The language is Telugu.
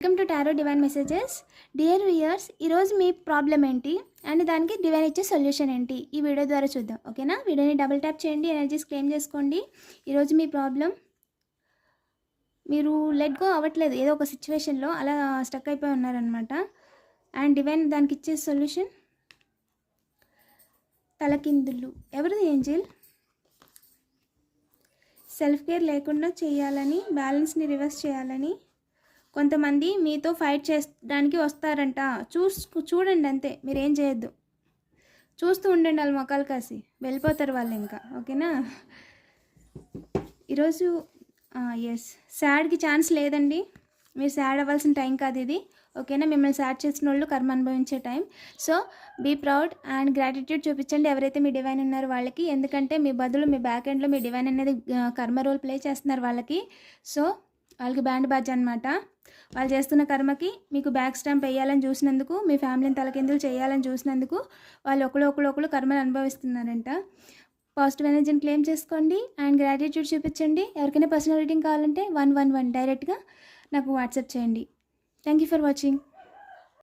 Welcome to tarot divine messages. Dear viewers, ఈరోజు మీ ప్రాబ్లం ఏంటి అండ్ దానికి డివైన్ ఇచ్చే సొల్యూషన్ ఏంటి ఈ వీడియో ద్వారా చూద్దాం. ఓకేనా? వీడియోని డబుల్ ట్యాప్ చేయండి, ఎనర్జీస్ క్లెయిమ్ చేసుకోండి. ఈరోజు మీ ప్రాబ్లం, మీరు లెట్ గో అవ్వట్లేదు, ఏదో ఒక సిచ్యువేషన్లో అలా స్టక్ అయిపోయి ఉన్నారనమాట. అండ్ డివైన్ దానికి ఇచ్చే సొల్యూషన్ తలకిందులు. ఎవరిది ఏంజిల్? సెల్ఫ్ కేర్ లేకుండా చేయాలని, బ్యాలెన్స్ని రివర్స్ చేయాలని కొంతమంది మీతో ఫైట్ చేయడానికి వస్తారంట. చూడండి అంతే, మీరేం చేయొద్దు, చూస్తూ ఉండండి. వాళ్ళు మొక్కలు కాసి వెళ్ళిపోతారు వాళ్ళు ఇంకా. ఓకేనా? ఈరోజు ఎస్, సాడ్కి ఛాన్స్ లేదండి. మీరు సాడ్ అవ్వాల్సిన టైం కాదు ఇది. ఓకేనా? మిమ్మల్ని సాడ్ చేసిన వాళ్ళు కర్మ అనుభవించే time. So be proud and gratitude చూపించండి ఎవరైతే మీ డివైన్ ఉన్నారో వాళ్ళకి. ఎందుకంటే మీ బదులు మీ బ్యాక్ ఎండ్లో మీ డివైన్ అనేది కర్మ రోల్ ప్లే చేస్తున్నారు వాళ్ళకి. సో వాళ్ళకి బ్యాండ్ బాజ్ అనమాట. వాళ్ళు చేస్తున్న కర్మకి మీకు బ్యాక్ స్టాంప్ వేయాలని చూసినందుకు, మీ ఫ్యామిలీని తలకిందులు చేయాలని చూసినందుకు వాళ్ళు ఒకళ్ళు కర్మను అనుభవిస్తున్నారంట. పాజిటివ్ ఎనర్జీని క్లెయిమ్ చేసుకోండి అండ్ గ్రాటిట్యూడ్ చూపించండి. ఎవరికైనా పర్సనల్ రీడింగ్ కావాలంటే 111 డైరెక్ట్గా నాకు వాట్సాప్ చేయండి. Thank you for watching.